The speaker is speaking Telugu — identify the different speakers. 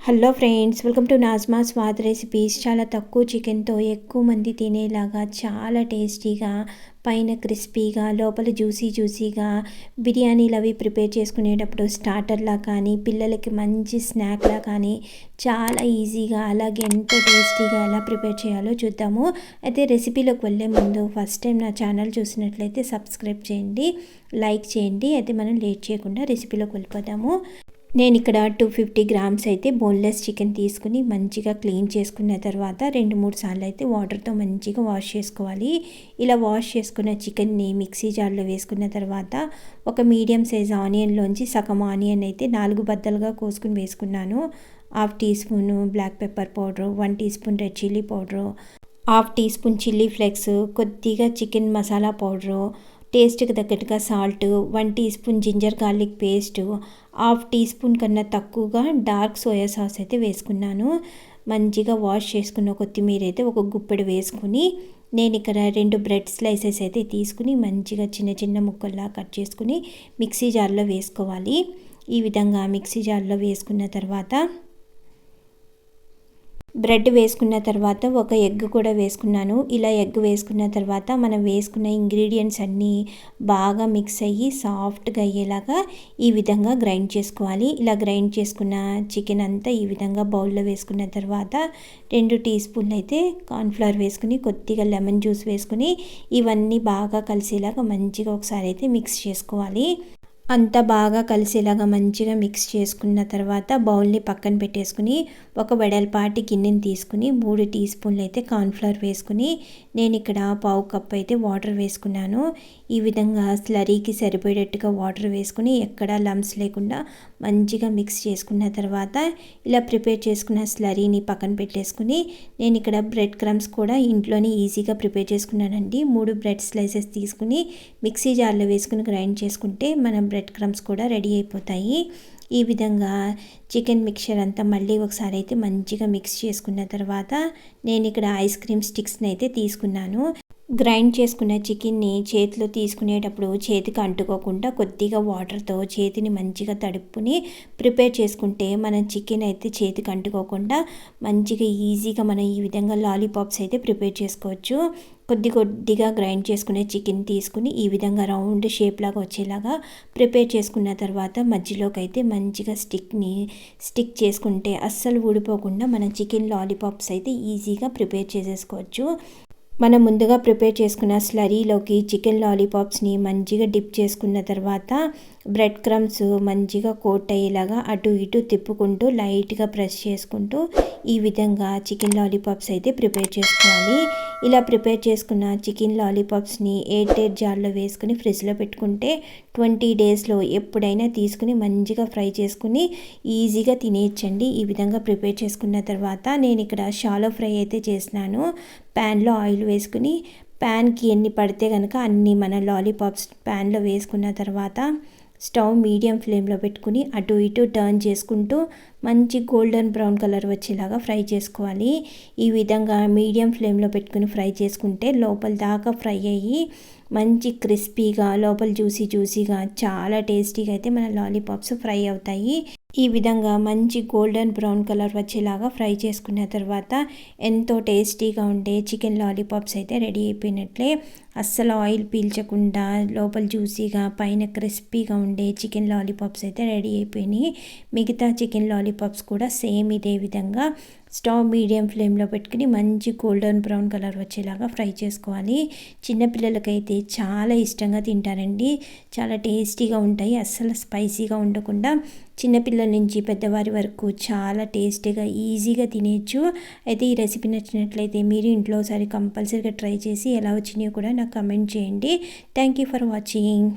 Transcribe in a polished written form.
Speaker 1: Hello friends, welcome to Najma Swad recipes. చాలా తక్కువ చికెన్తో ఎక్కువ మంది తినేలాగా చాలా టేస్టీగా, పైన క్రిస్పీగా, లోపల జ్యూసీగా బిర్యానీలు అవి ప్రిపేర్ చేసుకునేటప్పుడు స్టార్టర్లా కానీ, పిల్లలకి మంచి స్నాక్లా కానీ చాలా ఈజీగా, అలాగే ఎంతో టేస్టీగా ఎలా ప్రిపేర్ చేయాలో చూద్దాము. అయితే రెసిపీలోకి వెళ్ళే ముందు ఫస్ట్ టైం నా ఛానల్ చూసినట్లయితే సబ్స్క్రైబ్ చేయండి, లైక్ చేయండి. అయితే మనం లేట్ చేయకుండా రెసిపీలోకి వెళ్ళిపోదాము. నేను ఇక్కడ 250 గ్రామ్స్ అయితే బోన్లెస్ చికెన్ తీసుకుని మంచిగా క్లీన్ చేసుకున్న తర్వాత 2-3 సార్లు అయితే వాటర్తో మంచిగా వాష్ చేసుకోవాలి. ఇలా వాష్ చేసుకున్న చికెన్ని మిక్సీ జార్లో వేసుకున్న తర్వాత ఒక మీడియం సైజ్ ఆనియన్లోంచి సగం ఆనియన్ అయితే 4 బద్దలుగా కోసుకుని వేసుకున్నాను. 1/2 teaspoon black pepper powder, 1 teaspoon red chilli powder, 1/2 teaspoon chilli flakes, కొద్దిగా చికెన్ మసాలా పౌడరు, టేస్ట్కి తగ్గట్టుగా salt, 1 teaspoon ginger garlic paste, 1/2 teaspoon కన్నా తక్కువగా డార్క్ సోయా సాస్ అయితే వేసుకున్నాను. మంచిగా వాష్ చేసుకున్న కొత్తిమీర అయితే ఒక గుప్పెడు వేసుకుని, నేను ఇక్కడ 2 బ్రెడ్ స్లైసెస్ అయితే తీసుకుని మంచిగా చిన్న చిన్న ముక్కల్లా కట్ చేసుకుని మిక్సీ జార్లో వేసుకోవాలి. ఈ విధంగా మిక్సీ జార్లో వేసుకున్న తర్వాత బ్రెడ్ వేసుకున్న తర్వాత ఒక ఎగ్ కూడా వేసుకున్నాను. ఇలా ఎగ్ వేసుకున్న తర్వాత మనం వేసుకున్న ఇంగ్రీడియంట్స్ అన్నీ బాగా మిక్స్ అయ్యి సాఫ్ట్గా అయ్యేలాగా ఈ విధంగా గ్రైండ్ చేసుకోవాలి. ఇలా గ్రైండ్ చేసుకున్న చికెన్ అంతా ఈ విధంగా బౌల్లో వేసుకున్న తర్వాత 2 టీ స్పూన్లు అయితే కార్న్ఫ్లవర్ వేసుకుని, కొద్దిగా లెమన్ జ్యూస్ వేసుకుని ఇవన్నీ బాగా కలిసేలాగా మంచిగా ఒకసారి అయితే మిక్స్ చేసుకోవాలి. అంతా బాగా కలిసేలాగా మంచిగా మిక్స్ చేసుకున్న తర్వాత బౌల్ని పక్కన పెట్టేసుకుని ఒక వెడల్పాటి గిన్నెని తీసుకుని 3 టీ స్పూన్లు అయితే కార్న్ఫ్లవర్ వేసుకుని, నేను ఇక్కడ 1/2 కప్ అయితే వాటర్ వేసుకున్నాను. ఈ విధంగా స్లరీకి సరిపోయేటట్టుగా వాటర్ వేసుకుని ఎక్కడా లంప్స్ లేకుండా మంచిగా మిక్స్ చేసుకున్న తర్వాత ఇలా ప్రిపేర్ చేసుకున్న స్లరీని పక్కన పెట్టేసుకుని, నేను ఇక్కడ బ్రెడ్ క్రమ్స్ కూడా ఇంట్లోనే ఈజీగా ప్రిపేర్ చేసుకున్నానండి. 3 బ్రెడ్ స్లైసెస్ తీసుకుని మిక్సీ జార్లో వేసుకుని గ్రైండ్ చేసుకుంటే మనం బ్రెడ్ క్రమ్స్ కూడా రెడీ అయిపోతాయి. ఈ విధంగా చికెన్ మిక్చర్ అంతా మళ్ళీ ఒకసారి అయితే మంచిగా మిక్స్ చేసుకున్న తర్వాత నేను ఇక్కడ ఐస్ క్రీమ్ స్టిక్స్ని అయితే తీసుకున్నాను. గ్రైండ్ చేసుకున్న చికెన్ని చేతిలో తీసుకునేటప్పుడు చేతికి అంటుకోకుండా కొద్దిగా వాటర్తో చేతిని మంచిగా తడుపుని ప్రిపేర్ చేసుకుంటే మన చికెన్ అయితే చేతికి అంటుకోకుండా మంచిగా ఈజీగా మనం ఈ విధంగా లాలీపాప్స్ అయితే ప్రిపేర్ చేసుకోవచ్చు. కొద్దిగా గ్రైండ్ చేసుకునే చికెన్ తీసుకుని ఈ విధంగా రౌండ్ షేప్ లాగా వచ్చేలాగా ప్రిపేర్ చేసుకున్న తర్వాత మధ్యలోకి అయితే మంచిగా స్టిక్ చేసుకుంటే అస్సలు ఊడిపోకుండా మన చికెన్ లాలీపాప్స్ అయితే ఈజీగా ప్రిపేర్ చేసేసుకోవచ్చు. మనం ముందుగా ప్రిపేర్ చేసుకున్న స్లరీలోకి చికెన్ లాలీపాప్స్ని మంచిగా డిప్ చేసుకున్న తర్వాత బ్రెడ్ క్రమ్స్ మంచిగా కోట్ అయ్యేలాగా అటు ఇటు తిప్పుకుంటూ లైట్గా ప్రెస్ చేసుకుంటూ ఈ విధంగా చికెన్ లాలీపాప్స్ అయితే ప్రిపేర్ చేసుకోవాలి. ఇలా ప్రిపేర్ చేసుకున్న చికెన్ లాలీపాప్స్ని ఎయిర్ జార్లో వేసుకుని ఫ్రిడ్జ్లో పెట్టుకుంటే 20 డేస్లో ఎప్పుడైనా తీసుకుని మంచిగా ఫ్రై చేసుకుని ఈజీగా తినేయచ్చండి. ఈ విధంగా ప్రిపేర్ చేసుకున్న తర్వాత నేను ఇక్కడ షాలో ఫ్రై అయితే చేసినాను. ప్యాన్లో ఆయిల్ వేసుకుని ప్యాన్కి ఎన్ని పడితే కనుక అన్ని మన లాలీపాప్స్ ప్యాన్లో వేసుకున్న తర్వాత స్టవ్ మీడియం ఫ్లేమ్లో పెట్టుకుని అటు ఇటు టర్న్ చేసుకుంటూ మంచి గోల్డెన్ బ్రౌన్ కలర్ వచ్చేలాగా ఫ్రై చేసుకోవాలి. ఈ విధంగా మీడియం ఫ్లేమ్లో పెట్టుకుని ఫ్రై చేసుకుంటే లోపల దాకా ఫ్రై అయ్యి మంచి క్రిస్పీగా, లోపల జ్యూసీగా చాలా టేస్టీగా అయితే మన లాలీపాప్స్ ఫ్రై అవుతాయి. ఈ విధంగా మంచి గోల్డెన్ బ్రౌన్ కలర్ వచ్చేలాగా ఫ్రై చేసుకున్న తర్వాత ఎంతో టేస్టీగా ఉండే చికెన్ లాలీపాప్స్ అయితే రెడీ అయిపోయినట్లే. అస్సలు ఆయిల్ పీల్చకుండా లోపల జ్యూసీగా పైన క్రిస్పీగా ఉండే చికెన్ లాలీపాప్స్ అయితే రెడీ అయిపోయినాయి. మిగతా చికెన్ లాలీపాప్స్ కూడా సేమ్ ఇదే విధంగా స్టవ్ మీడియం ఫ్లేమ్లో పెట్టుకుని మంచి గోల్డెన్ బ్రౌన్ కలర్ వచ్చేలాగా ఫ్రై చేసుకోవాలి. చిన్నపిల్లలకైతే చాలా ఇష్టంగా తింటారండి. చాలా టేస్టీగా ఉంటాయి, అస్సలు స్పైసీగా ఉండకుండా చిన్నపిల్లల నుంచి పెద్దవారి వరకు చాలా టేస్టీగా ఈజీగా తినేయచ్చు. అయితే ఈ రెసిపీ నచ్చినట్లయితే మీరు ఇంట్లో ఒకసారి కంపల్సరీగా ట్రై చేసి ఎలా వచ్చినాయో కూడా నాకు కమెంట్ చేయండి. Thank you for watching.